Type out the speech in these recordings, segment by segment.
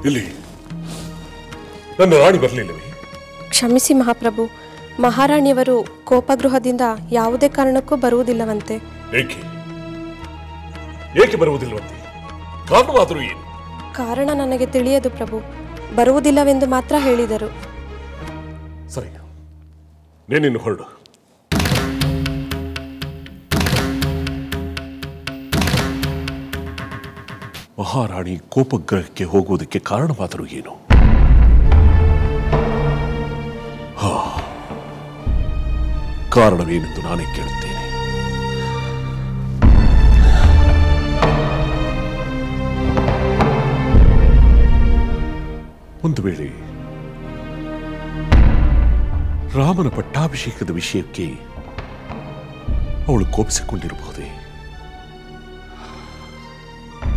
ಇಲ್ಲಿ ನನ್ನ ರಾಣಿ ಬರಲಿಲ್ಲವೇ? ಕ್ಷಮಿಸಿ ಮಹಾಪ್ರಭು, ಮಹಾರಾಣಿಯವರು ಕೋಪಗೃಹದಿಂದ ಯಾವುದೇ ಕಾರಣಕ್ಕೂ ಬರುವುದಿಲ್ಲವಂತೆ. ಏಕೆ ಏಕೆ ಬರುವುದಿಲ್ಲವಂತೆ? ಕಾರಣವಾದರೂ ಏನು? ಕಾರಣ ನನಗೆ ತಿಳಿಯದು ಪ್ರಭು, ಬರುವುದಿಲ್ಲವೆಂದು ಮಾತ್ರ ಹೇಳಿದರು. ಸರಿ, ನೀನಿನ್ನು ಹೊರಡು. ಮಹಾರಾಣಿ ಕೋಪಗ್ರಹಕ್ಕೆ ಹೋಗುವುದಕ್ಕೆ ಕಾರಣವಾದರೂ ಏನು? ಕಾರಣವೇನೆಂದು ನಾನೇ ಕೇಳುತ್ತೇನೆ. ಒಂದು ವೇಳೆ ರಾಮನ ಪಟ್ಟಾಭಿಷೇಕದ ವಿಷಯಕ್ಕೆ ಅವಳು ಕೋಪಿಸಿಕೊಂಡಿರಬಹುದೇ?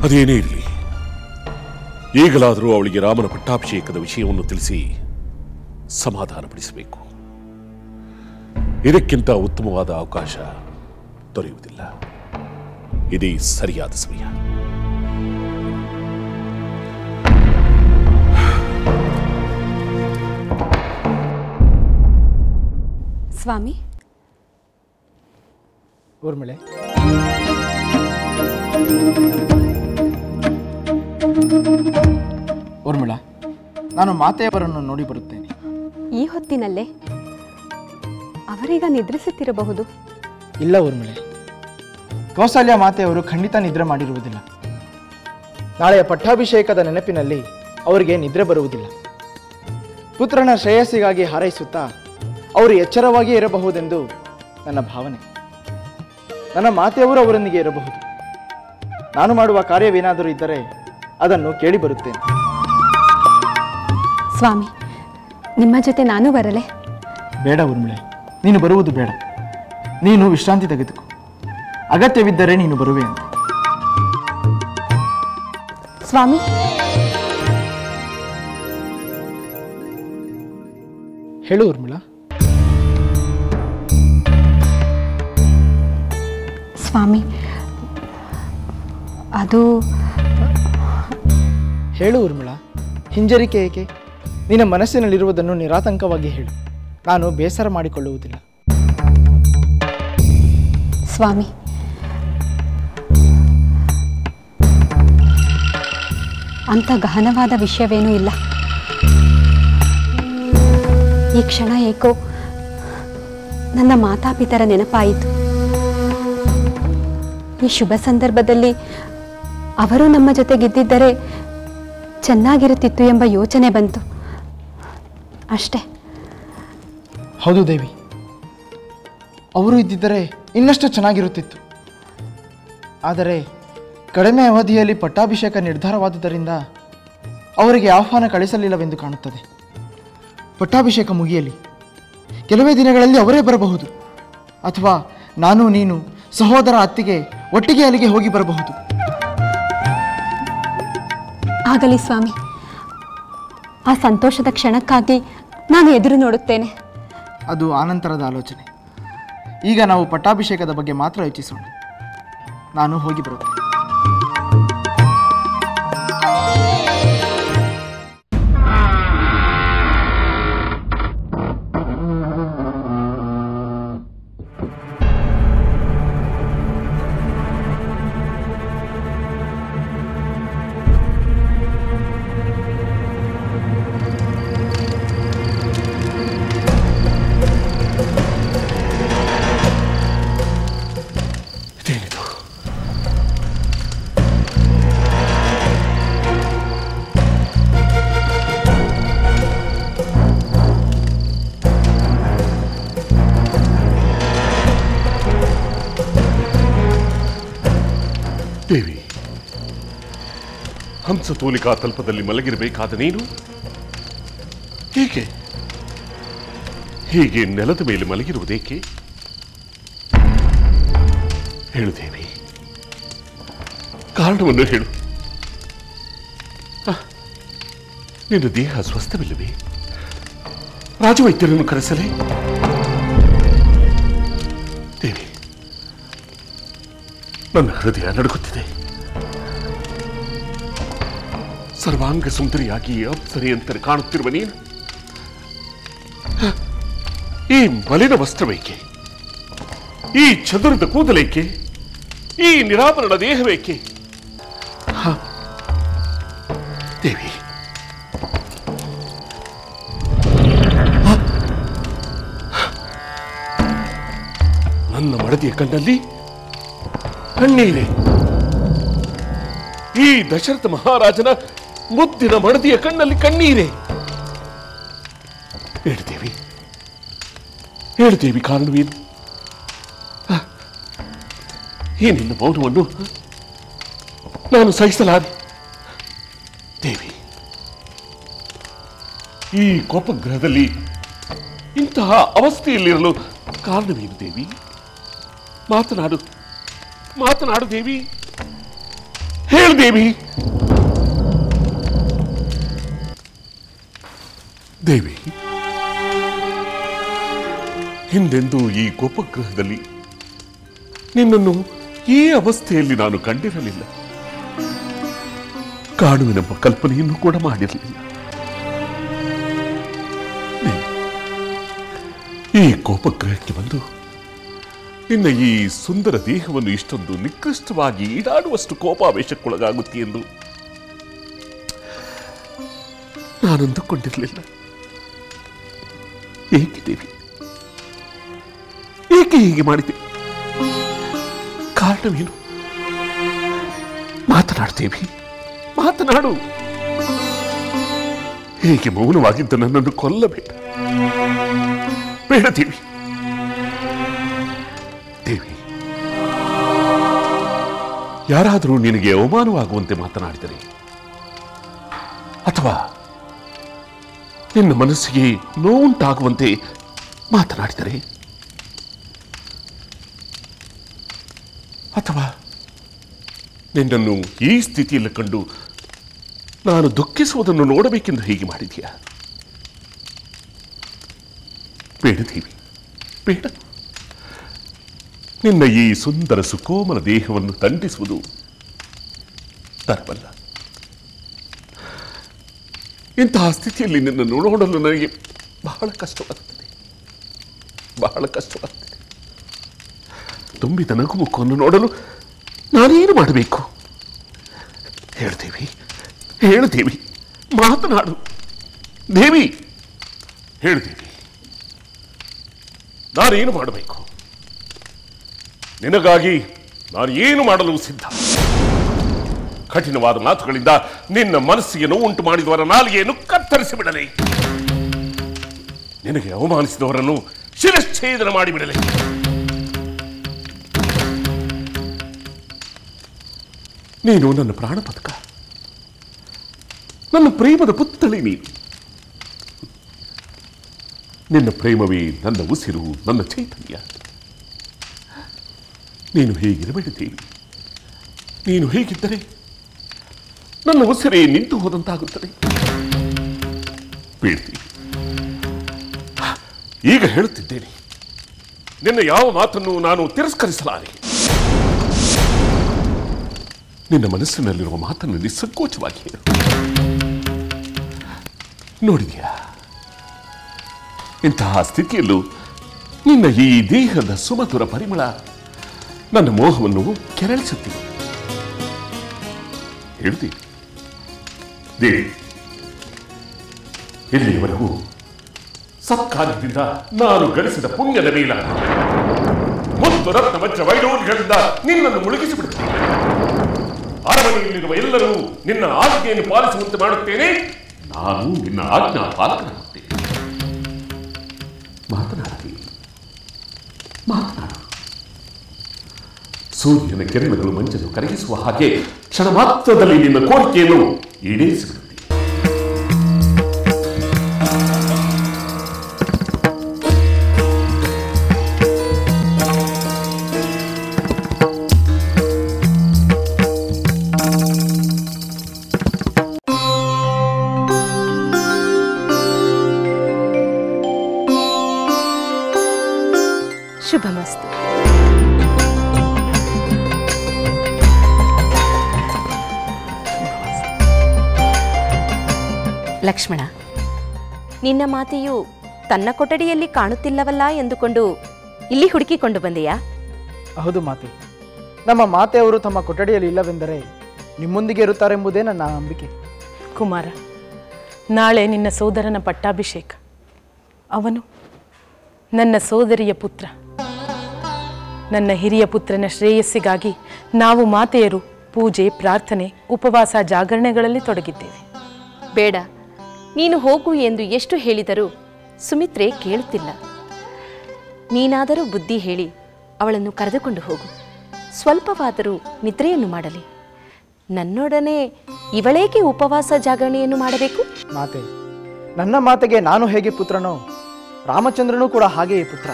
ಅದೇನೇ ಇರಲಿ, ಈಗಲಾದರೂ ಅವಳಿಗೆ ರಾಮನ ಪಟ್ಟಾಭಿಷೇಕದ ವಿಷಯವನ್ನು ತಿಳಿಸಿ ಸಮಾಧಾನಪಡಿಸಬೇಕು. ಇದಕ್ಕಿಂತ ಉತ್ತಮವಾದ ಅವಕಾಶ ದೊರೆಯುವುದಿಲ್ಲ. ಇದೇ ಸರಿಯಾದ ಸಮಯ. ಸ್ವಾಮಿ, ಊರ್ಮಿಳೆ, ಊರ್ಮಿಳಾ, ನಾನು ಮಾತೆಯವರನ್ನು ನೋಡಿ ಬರುತ್ತೇನೆ. ಈ ಹೊತ್ತಿನಲ್ಲೇ? ಅವರೀಗ ನಿದ್ರಿಸುತ್ತಿರಬಹುದು. ಇಲ್ಲ ಊರ್ಮಿಳೆ, ಕೌಸಲ್ಯ ಮಾತೆಯವರು ಖಂಡಿತ ನಿದ್ರೆ ಮಾಡಿರುವುದಿಲ್ಲ. ನಾಳೆಯ ಪಟ್ಟಾಭಿಷೇಕದ ನೆನಪಿನಲ್ಲಿ ಅವರಿಗೆ ನಿದ್ರೆ ಬರುವುದಿಲ್ಲ. ಪುತ್ರನ ಶ್ರೇಯಸ್ಸಿಗಾಗಿ ಹಾರೈಸುತ್ತಾ ಅವರು ಎಚ್ಚರವಾಗಿ ಇರಬಹುದೆಂದು ನನ್ನ ಭಾವನೆ. ನನ್ನ ಮಾತೆಯವರು ಅವರೊಂದಿಗೆ ಇರಬಹುದು. ನಾನು ಮಾಡುವ ಕಾರ್ಯವೇನಾದರೂ ಇದ್ದರೆ ಅದನ್ನು ಕೇಳಿ ಬರುತ್ತೇನೆ. ಸ್ವಾಮಿ, ನಿಮ್ಮ ಜೊತೆ ನಾನು ಬರಲೇ? ಬೇಡ ಊರ್ಮಿಳೆ, ನೀನು ಬರುವುದು ಬೇಡ. ನೀನು ವಿಶ್ರಾಂತಿ ತೆಗೆದುಕೋ. ಅಗತ್ಯವಿದ್ದರೆ ನೀನು ಬರುವೆ ಅಂತ. ಸ್ವಾಮಿ, ಹೇಳು ಊರ್ಮಿಳಾ. ಸ್ವಾಮಿ, ಅದು ಹೇಳು ಊರ್ಮಿಳಾ, ಹಿಂಜರಿಕೆ ಏಕೆ? ನಿನ್ನ ಮನಸ್ಸಿನಲ್ಲಿರುವುದನ್ನು ನಿರಾತಂಕವಾಗಿ ಹೇಳು. ನಾನು ಬೇಸರ ಮಾಡಿಕೊಳ್ಳುವುದಿಲ್ಲ. ಸ್ವಾಮಿ, ಅಂಥ ಗಹನವಾದ ವಿಷಯವೇನೂ ಇಲ್ಲ. ಈ ಕ್ಷಣ ಏಕೋ ನನ್ನ ಮಾತಾಪಿತರ ನೆನಪಾಯಿತು. ಈ ಶುಭ ಸಂದರ್ಭದಲ್ಲಿ ಅವರು ನಮ್ಮ ಜೊತೆಗಿದ್ದಿದ್ದರೆ ಚೆನ್ನಾಗಿರುತ್ತಿತ್ತು ಎಂಬ ಯೋಚನೆ ಬಂತು ಅಷ್ಟೇ. ಹೌದು ದೇವಿ, ಅವರು ಇದ್ದಿದ್ದರೆ ಇನ್ನಷ್ಟು ಚೆನ್ನಾಗಿರುತ್ತಿತ್ತು. ಆದರೆ ಕಡಿಮೆ ಅವಧಿಯಲ್ಲಿ ಪಟ್ಟಾಭಿಷೇಕ ನಿರ್ಧಾರವಾದುದರಿಂದ ಅವರಿಗೆ ಆಹ್ವಾನ ಕಳಿಸಲಿಲ್ಲವೆಂದು ಕಾಣುತ್ತದೆ. ಪಟ್ಟಾಭಿಷೇಕ ಮುಗಿಯಲಿ, ಕೆಲವೇ ದಿನಗಳಲ್ಲಿ ಅವರೇ ಬರಬಹುದು. ಅಥವಾ ನಾನು, ನೀನು, ಸಹೋದರ, ಅತ್ತಿಗೆ ಒಟ್ಟಿಗೆ ಅಲ್ಲಿಗೆ ಹೋಗಿ ಬರಬಹುದು. ಆಗಲಿ ಸ್ವಾಮಿ, ಆ ಸಂತೋಷದ ಕ್ಷಣಕ್ಕಾಗಿ ನಾನು ಎದುರು ನೋಡುತ್ತೇನೆ. ಅದು ಆನಂತರದ ಆಲೋಚನೆ. ಈಗ ನಾವು ಪಟ್ಟಾಭಿಷೇಕದ ಬಗ್ಗೆ ಮಾತ್ರ ಯೋಚಿಸೋಣ. ನಾನು ಹೋಗಿ ಬರುತ್ತೇನೆ. ದೇವಿ, ಹಂಸತೂಲಿಕಾ ತಲ್ಪದಲ್ಲಿ ಮಲಗಿರಬೇಕಾದ ನೀನು ಹೀಗೆ ನೆಲದ ಮೇಲೆ ಮಲಗಿರುವುದೇಕೆ? ಹೇಳು ದೇವಿ, ಕಾರಣವನ್ನು ಹೇಳು. ನಿನ್ನ ದೇಹ ಸ್ವಸ್ಥವಿಲ್ಲವೇ? ರಾಜವೈದ್ಯರನ್ನು ಕರೆಸಲೇ? ದೇವಿ, ನನ್ನ ಹೃದಯ ನಡುಗುತ್ತಿದೆ. ಸರ್ವಾಂಗ ಸುಂದರಿಯಾಗಿ ಅಪ್ಸರೆಯಂತೆ ಕಾಣುತ್ತಿರುವ ನೀನು ಈ ಮಲಿನ ವಸ್ತ್ರವೇಕೆ? ಈ ಚದುರದ ಕೂದಲೇಕೆ? ಈ ನಿರಾಭರಣ ದೇಹವೇಕೆ? ದೇವಿ, ನನ್ನ ಮಡದಿಯ ಕಣ್ಣಲ್ಲಿ ಕಣ್ಣೀರೇ. ಈ ದಶರಥ ಮಹಾರಾಜನ ಮುದ್ದಿನ ಮಡದಿಯ ಕಣ್ಣಲ್ಲಿ ಕಣ್ಣೀರೇ. ಹೇಳ್ದೇವಿ, ಹೇಳ್ದೇವಿ, ಕಾರಣವೇನು? ಈ ನಿನ್ನ ಮೌನವನ್ನು ನಾನು ಸಹಿಸಲಾರೆ. ದೇವಿ, ಈ ಕೋಪಗ್ರಹದಲ್ಲಿ ಇಂತಹ ಅವಸ್ಥೆಯಲ್ಲಿರಲು ಕಾರಣವೇನು ದೇವಿ? ಮಾತನಾಡು, ಮಾತನಾಡು ದೇವಿ, ಹೇಳ್ದೇವಿ. ದೇವಿ, ಹಿಂದೆಂದೂ ಈ ಕೋಪಗ್ರಹದಲ್ಲಿ ನಿನ್ನನ್ನು ಈ ಅವಸ್ಥೆಯಲ್ಲಿ ನಾನು ಕಂಡಿರಲಿಲ್ಲ. ಕಾಣುವೆನೆಂಬ ಕಲ್ಪನೆಯನ್ನು ಕೂಡ ಮಾಡಿರಲಿಲ್ಲ. ಈ ಕೋಪಗ್ರಹಕ್ಕೆ ಬಂದು ನಿನ್ನ ಈ ಸುಂದರ ದೇಹವನ್ನು ಇಷ್ಟೊಂದು ನಿಕೃಷ್ಟವಾಗಿ ಈಡಾಡುವಷ್ಟು ಕೋಪಾವೇಶಕ್ಕೊಳಗಾಗುತ್ತೆ ಎಂದು ನಾನಂದುಕೊಂಡಿರಲಿಲ್ಲ. ಏಕೆ ದೇವಿ, ಏಕೆ ಹೀಗೆ ಮಾಡಿದೆ? ಕಾರಣವೇನು? ಮಾತನಾಡ್ತೇವಿ, ಮಾತನಾಡು. ಹೇಗೆ ಮೌನವಾಗಿದ್ದ ನನ್ನನ್ನು ಕೊಲ್ಲಬೇಡ, ಬೇಡ ದೇವಿ. ದೇವಿ, ಯಾರಾದರೂ ನಿನಗೆ ಅವಮಾನವಾಗುವಂತೆ ಮಾತನಾಡಿದರೆ ಅಥವಾ ನಿನ್ನ ಮನಸ್ಸಿಗೆ ನೋವುಂಟಾಗುವಂತೆ ಮಾತನಾಡಿದರೆ ಅಥವಾ ನಿನ್ನನ್ನು ಈ ಸ್ಥಿತಿಯಲ್ಲಿ ಕಂಡು ನಾನು ದುಃಖಿಸುವುದನ್ನು ನೋಡಬೇಕೆಂದು ಹೀಗೆ ಮಾಡಿದೆಯಾ? ಬೇಡ ದೇವಿ, ಬೇಡ. ನಿನ್ನ ಈ ಸುಂದರ ಸುಕೋಮಲ ದೇಹವನ್ನು ದಂಡಿಸುವುದು ತರವಲ್ಲ. ಇಂತಹ ಸ್ಥಿತಿಯಲ್ಲಿ ನಿನ್ನನ್ನು ನೋಡಲು ನನಗೆ ಬಹಳ ಕಷ್ಟವಾಗುತ್ತದೆ, ಬಹಳ ಕಷ್ಟವಾಗುತ್ತದೆ. ತುಂಬಿದ ನಗುಮುಖವನ್ನು ನೋಡಲು ನಾನೇನು ಮಾಡಬೇಕು? ಹೇಳ್ದೇವಿ, ಹೇಳ್ದೇವಿ, ಮಾತನಾಡು ದೇವಿ, ಹೇಳ್ದೇವಿ. ನಾನೇನು ಮಾಡಬೇಕು? ನಿನಗಾಗಿ ನಾನು ಏನು ಮಾಡಲು ಸಿದ್ಧ. ಕಠಿಣವಾದ ಮಾತುಗಳಿಂದ ನಿನ್ನ ಮನಸ್ಸಿಗೆ ನೋವುಂಟು ಮಾಡಿದವರ ನಾಲಿಗೆಯನ್ನು ಕತ್ತರಿಸಿ ಬಿಡಲೇ. ನಿನಗೆ ಅವಮಾನಿಸಿದವರನ್ನು ಶಿರಚ್ಛೇದನ ಮಾಡಿಬಿಡಲೇ. ನೀನು ನನ್ನ ಪ್ರಾಣ ಪದಕ, ನನ್ನ ಪ್ರೇಮದ ಪುತ್ಥಳಿ ನೀನು. ನಿನ್ನ ಪ್ರೇಮವೇ ನನ್ನ ಉಸಿರು, ನನ್ನ ಚೈತನ್ಯ. ನೀನು ಹೇಗಿರಬೇಡಿದ್ದೀವಿ. ನೀನು ಹೇಗಿದ್ದರೆ ನನ್ನ ಉಸಿರೇ ನಿಂತು ಹೋದಂತಾಗುತ್ತದೆ. ಬೇಡ್ತೀವಿ. ಈಗ ಹೇಳುತ್ತಿದ್ದೇನೆ, ನಿನ್ನ ಯಾವ ಮಾತನ್ನು ನಾನು ತಿರಸ್ಕರಿಸಲಾರೆ. ನಿನ್ನ ಮನಸ್ಸಿನಲ್ಲಿರುವ ಮಾತನ್ನು ನಿಸ್ಸಂಕೋಚವಾಗಿ ಹೇಳು. ನೋಡಿದ್ಯಾ, ಇಂತಹ ಸ್ಥಿತಿಯಲ್ಲೂ ನಿನ್ನ ಈ ದೇಹದ ಸುಮಧುರ ಪರಿಮಳ ನನ್ನ ಮೋಹವನ್ನು ಕೆರಳಿಸುತ್ತೀನಿ. ಹೇಳ್ತೀನಿ ದೇವಿ, ಇಲ್ಲಿಯವರೆಗೂ ಸತ್ಕಾರ್ಯದಿಂದ ನಾನು ಗಳಿಸಿದ ಪುಣ್ಯದ ಮೇಲ ಮತ್ತು ರತ್ನ ವಜ್ರ ವೈಡೂರ್ಯಗಳಿಂದ ನಿನ್ನನ್ನು ಮುಳುಗಿಸಿಬಿಡುತ್ತೇನೆ. ಅರಮನೆಯಲ್ಲಿರುವ ಎಲ್ಲರೂ ನಿನ್ನ ಆಜ್ಞೆಯನ್ನು ಪಾಲಿಸುವಂತೆ ಮಾಡುತ್ತೇನೆ. ನಾನು ನಿನ್ನ ಆಜ್ಞಾ ಪಾಲಕನಾಗುತ್ತೇನೆ. ಮಾತನಾಡ್ತೀನಿ, ಮಾತನಾಡು. ಸೂರ್ಯನ ಕಿರಣಗಳು ಮಂಜನ್ನು ಕರಗಿಸುವ ಹಾಗೆ ಕ್ಷಣ ಮಾತ್ರದಲ್ಲಿ ನಿನ್ನ ಕೋರಿಕೆಯನ್ನು ಈಡೇರಿಸಿಬಿಡುತ್ತೆ. ಶುಭಮಸ್ತು. ಲಕ್ಷ್ಮಣ, ನಿನ್ನ ಮಾತೆಯು ತನ್ನ ಕೊಠಡಿಯಲ್ಲಿ ಕಾಣುತ್ತಿಲ್ಲವಲ್ಲ ಎಂದುಕೊಂಡು ಇಲ್ಲಿ ಹುಡುಕಿಕೊಂಡು ಬಂದೆಯಾ? ಹೌದು ಮಾತೆ, ನಮ್ಮ ಮಾತೆಯವರು ತಮ್ಮ ಕೊಠಡಿಯಲ್ಲಿ ಇಲ್ಲವೆಂದರೆ ನಿಮ್ಮೊಂದಿಗೆ ಇರುತ್ತಾರೆಂಬುದೇ ನನ್ನ ನಂಬಿಕೆ. ಕುಮಾರ, ನಾಳೆ ನಿನ್ನ ಸೋದರನ ಪಟ್ಟಾಭಿಷೇಕ. ಅವನು ನನ್ನ ಸೋದರಿಯ ಪುತ್ರ. ನನ್ನ ಹಿರಿಯ ಪುತ್ರನ ಶ್ರೇಯಸ್ಸಿಗಾಗಿ ನಾವು ಮಾತೆಯರು ಪೂಜೆ, ಪ್ರಾರ್ಥನೆ, ಉಪವಾಸ, ಜಾಗರಣೆಗಳಲ್ಲಿ ತೊಡಗಿದ್ದೇವೆ. ಬೇಡ, ನೀನು ಹೋಗು ಎಂದು ಎಷ್ಟು ಹೇಳಿದರೂ ಸುಮಿತ್ರೆ ಕೇಳುತ್ತಿಲ್ಲ. ನೀನಾದರೂ ಬುದ್ಧಿ ಹೇಳಿ ಅವಳನ್ನು ಕರೆದುಕೊಂಡು ಹೋಗು. ಸ್ವಲ್ಪವಾದರೂ ನಿದ್ರೆಯನ್ನು ಮಾಡಲಿ. ನನ್ನೊಡನೆ ಇವಳೇಕೆ ಉಪವಾಸ ಜಾಗರಣೆಯನ್ನು ಮಾಡಬೇಕು? ಮಾತೆ, ನನ್ನ ಮಾತೆಗೆ ನಾನು ಹೇಗೆ ಪುತ್ರನೋ ರಾಮಚಂದ್ರನೂ ಕೂಡ ಹಾಗೆಯೇ ಪುತ್ರ.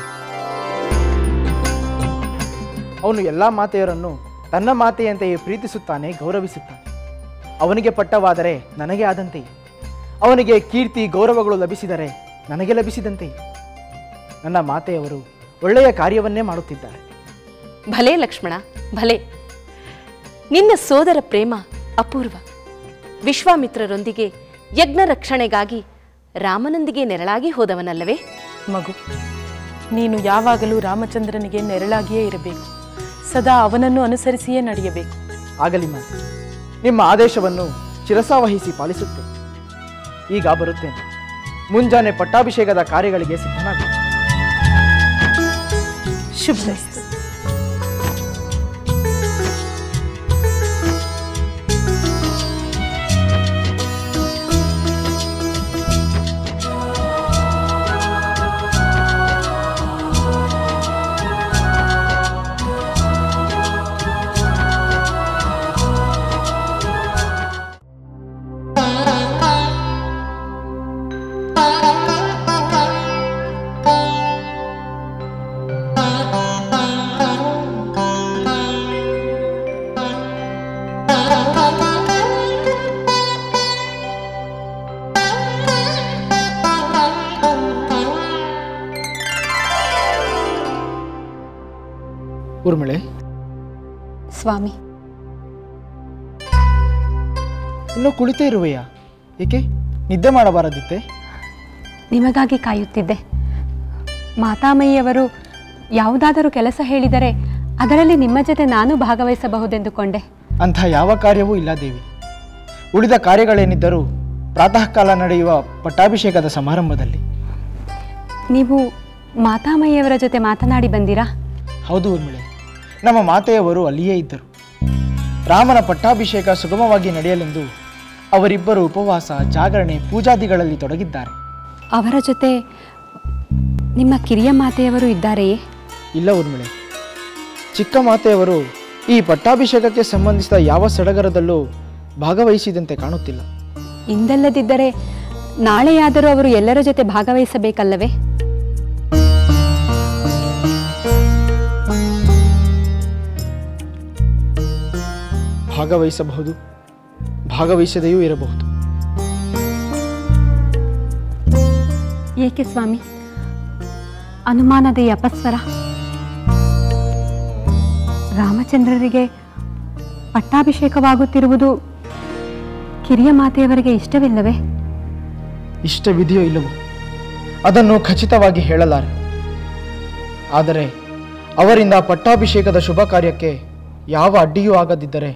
ಅವನು ಎಲ್ಲ ಮಾತೆಯರನ್ನು ತನ್ನ ಮಾತೆಯಂತೆಯೇ ಪ್ರೀತಿಸುತ್ತಾನೆ, ಗೌರವಿಸುತ್ತಾನೆ. ಅವನಿಗೆ ಪಟ್ಟವಾದರೆ ನನಗೆ ಆದಂತೆಯೇ, ಅವನಿಗೆ ಕೀರ್ತಿ ಗೌರವಗಳು ಲಭಿಸಿದರೆ ನನಗೆ ಲಭಿಸಿದಂತೆಯೇ. ನನ್ನ ಮಾತೆಯವರು ಒಳ್ಳೆಯ ಕಾರ್ಯವನ್ನೇ ಮಾಡುತ್ತಿದ್ದಾರೆ. ಭಲೆ ಲಕ್ಷ್ಮಣ, ಭಲೆ. ನಿನ್ನ ಸೋದರ ಪ್ರೇಮ ಅಪೂರ್ವ. ವಿಶ್ವಾಮಿತ್ರರೊಂದಿಗೆ ಯಜ್ಞ ರಕ್ಷಣೆಗಾಗಿ ರಾಮನೊಂದಿಗೆ ನೆರಳಾಗಿ ಹೋದವನಲ್ಲವೇ? ಮಗು, ನೀನು ಯಾವಾಗಲೂ ರಾಮಚಂದ್ರನಿಗೆ ನೆರಳಾಗಿಯೇ ಇರಬೇಕು. ಸದಾ ಅವನನ್ನು ಅನುಸರಿಸಿಯೇ ನಡೆಯಬೇಕು. ಆಗಲಿ ಮಾತೆ, ನಿಮ್ಮ ಆದೇಶವನ್ನು ಶಿರಸಾವಹಿಸಿ ಪಾಲಿಸುತ್ತೆ. ಈಗ ಬರುತ್ತೇನೆ. ಮುಂಜಾನೆ ಪಟ್ಟಾಭಿಷೇಕದ ಕಾರ್ಯಗಳಿಗೆ ಸಿದ್ಧನಾಗ. ಶುಭ. ಊರ್ಮಿಳೆ, ಸ್ವಾಮಿ, ಇನ್ನೂ ಕುಳಿತೇ ಇರುವೆಯಾ? ಏಕೆ ನಿದ್ದೆ ಮಾಡಬಾರದಿತ್ತೆ? ನಿಮಗಾಗಿ ಕಾಯುತ್ತಿದ್ದೆ. ಮಾತಾಮಯ್ಯವರು ಯಾವುದಾದರೂ ಕೆಲಸ ಹೇಳಿದರೆ ಅದರಲ್ಲಿ ನಿಮ್ಮ ಜೊತೆ ನಾನು ಭಾಗವಹಿಸಬಹುದೆಂದುಕೊಂಡೆ. ಅಂಥ ಯಾವ ಕಾರ್ಯವೂ ಇಲ್ಲ ದೇವಿ. ಉಳಿದ ಕಾರ್ಯಗಳೇನಿದ್ದರೂ ಪ್ರಾತಃ ಕಾಲ ನಡೆಯುವ ಪಟ್ಟಾಭಿಷೇಕದ ಸಮಾರಂಭದಲ್ಲಿ. ನೀವು ಮಾತಾಮಯ್ಯವರ ಜೊತೆ ಮಾತನಾಡಿ ಬಂದಿರಾ? ಹೌದು ಊರ್ಮಿಳೆ, ನಮ್ಮ ಮಾತೆಯವರು ಅಲ್ಲಿಯೇ ಇದ್ದರು. ರಾಮನ ಪಟ್ಟಾಭಿಷೇಕ ಸುಗಮವಾಗಿ ನಡೆಯಲೆಂದು ಅವರಿಬ್ಬರು ಉಪವಾಸ, ಜಾಗರಣೆ, ಪೂಜಾದಿಗಳಲ್ಲಿ ತೊಡಗಿದ್ದಾರೆ. ಅವರ ಜೊತೆ ನಿಮ್ಮ ಕಿರಿಯ ಮಾತೆಯವರು ಇದ್ದಾರೆಯೇ? ಇಲ್ಲ ಊರ್ಮಿಳೆ, ಚಿಕ್ಕ ಮಾತೆಯವರು ಈ ಪಟ್ಟಾಭಿಷೇಕಕ್ಕೆ ಸಂಬಂಧಿಸಿದ ಯಾವ ಸಡಗರದಲ್ಲೂ ಭಾಗವಹಿಸಿದಂತೆ ಕಾಣುತ್ತಿಲ್ಲ. ಇಂದಲ್ಲದಿದ್ದರೆ ನಾಳೆಯಾದರೂ ಅವರು ಎಲ್ಲರ ಜೊತೆ ಭಾಗವಹಿಸಬೇಕಲ್ಲವೇ? ಭಾಗವಹಿಸಬಹುದು, ಭಾಗವಹಿಸದೆಯೂ ಇರಬಹುದು. ಏಕೆ ಸ್ವಾಮಿ ಅನುಮಾನದ ಈ ಅಪಸ್ವರ? ರಾಮಚಂದ್ರರಿಗೆ ಪಟ್ಟಾಭಿಷೇಕವಾಗುತ್ತಿರುವುದು ಕಿರಿಯ ಮಾತೆಯವರಿಗೆ ಇಷ್ಟವಿಲ್ಲವೇ? ಇಷ್ಟವಿದೆಯೋ ಇಲ್ಲವೋ ಅದನ್ನು ಖಚಿತವಾಗಿ ಹೇಳಲಾರೆ. ಆದರೆ ಅವರಿಂದ ಪಟ್ಟಾಭಿಷೇಕದ ಶುಭ ಕಾರ್ಯಕ್ಕೆ ಯಾವ ಅಡ್ಡಿಯೂ ಆಗದಿದ್ದರೆ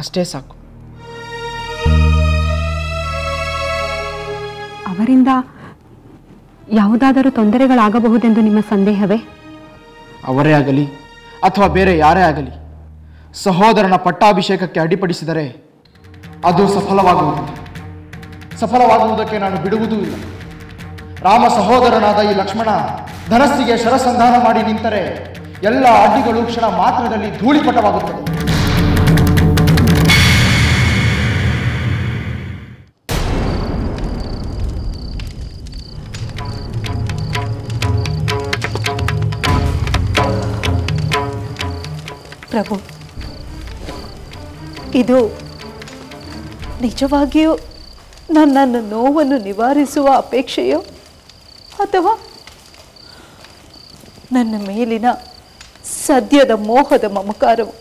ಅಷ್ಟೇ ಸಾಕು. ಅವರಿಂದ ಯಾವುದಾದರೂ ತೊಂದರೆಗಳಾಗಬಹುದೆಂದು ನಿಮ್ಮ ಸಂದೇಹವೇ? ಅವರೇ ಆಗಲಿ ಅಥವಾ ಬೇರೆ ಯಾರೇ ಆಗಲಿ, ಸಹೋದರನ ಪಟ್ಟಾಭಿಷೇಕಕ್ಕೆ ಅಡ್ಡಿಪಡಿಸಿದರೆ ಅದು ಸಫಲವಾಗುವುದಕ್ಕೆ ನಾನು ಬಿಡುವುದೂ ಇಲ್ಲ. ರಾಮ ಸಹೋದರನಾದ ಈ ಲಕ್ಷ್ಮಣ ಧನಸ್ಸಿಗೆ ಶರಸಂಧಾನ ಮಾಡಿ ನಿಂತರೆ ಎಲ್ಲ ಅಡ್ಡಿಗಳು ಕ್ಷಣ ಮಾತ್ರದಲ್ಲಿ ಧೂಳಿಪಟವಾಗುತ್ತದೆ. ಪ್ರಭು, ಇದು ನಿಜವಾಗಿಯೂ ನನ್ನ ನೋವನ್ನು ನಿವಾರಿಸುವ ಅಪೇಕ್ಷೆಯೋ ಅಥವಾ ನನ್ನ ಮೇಲಿನ ಸದ್ಯದ ಮೋಹದ ಮಮಕಾರವು?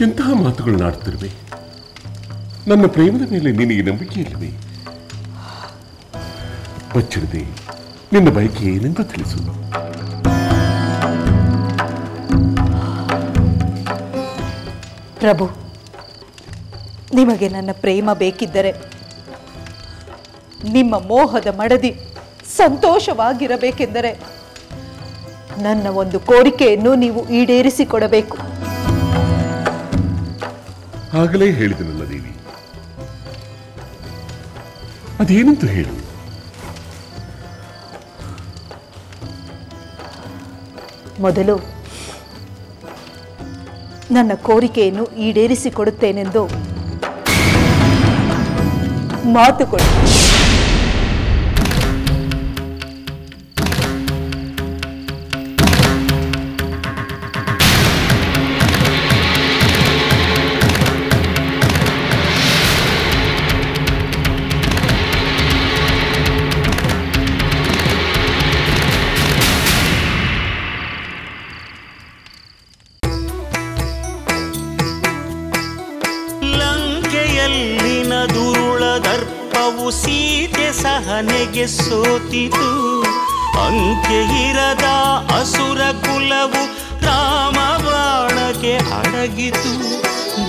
ಎಂತಹ ಮಾತುಗಳನ್ನಾಡ್ತಿರುವೆ? ನನ್ನ ಪ್ರೇಮದ ಮೇಲೆ ನಿನಗೆ ನಂಬಿಕೆ ಇಲ್ಲವೇ? ಬಚ್ಚಿಡದೆ ನಿನ್ನ ಬಯಕೆ ಏನೆಂದು ತಿಳಿಸು. ಪ್ರಭು, ನಿಮಗೆ ನನ್ನ ಪ್ರೇಮ ಬೇಕಿದ್ದರೆ ನಿಮ್ಮ ಮೋಹದ ಮಡದಿ ಸಂತೋಷವಾಗಿರಬೇಕೆಂದರೆ ನನ್ನ ಒಂದು ಕೋರಿಕೆಯನ್ನು ನೀವು ಈಡೇರಿಸಿಕೊಡಬೇಕು. ಆಗಲೇ ಹೇಳಿದನಲ್ಲ ದೇವಿ, ಅದೇನಂತ ಹೇಳು. ಮೊದಲು ನನ್ನ ಕೋರಿಕೆಯನ್ನು ಈಡೇರಿಸಿಕೊಡುತ್ತೇನೆಂದು ಮಾತು ಕೊಡು. ಸೀತೆ ಸಹನೆಗೆ ಸೋತಿತು, ಅಂಕೆ ಇರದ ಅಸುರ ಕುಲವು ರಾಮ ಬಾಣಕ್ಕೆ ಅಡಗಿತು.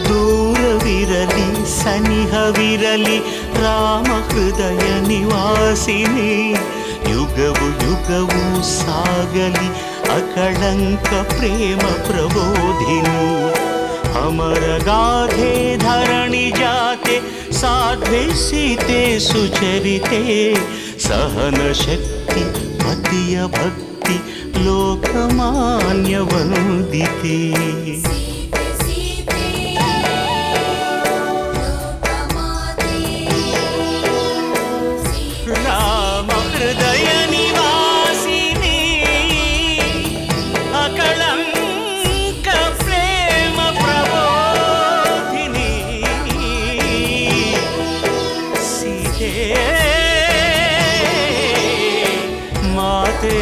ದೂರವಿರಲಿ ಸನಿಹವಿರಲಿ ರಾಮ ಹೃದಯ ನಿವಾಸಿನಿ, ಯುಗವು ಯುಗವು ಸಾಗಲಿ ಅಕಳಂಕ ಪ್ರೇಮ ಪ್ರಬೋಧಿನಿ. ಅಮರ ಗಾಧೆ ಧರಣಿ ಜಾತೆ ಸಾಧ್ವೆ ಸೀತೆ ಸುಚರಿತೆ, ಸಹನ ಶಕ್ತಿ ಪತಿಯ ಭಕ್ತಿ ಲೋಕಮಾನ್ಯ ವಂದಿತೆ. ರಾಮ ಹೃದಯ ನಿವಾಸಿನಿ, ಅಕಳಂಕ ಪ್ರೇಮ ಪ್ರಬೋಧಿನಿ. ಸೀತೆ ಮಾತೆ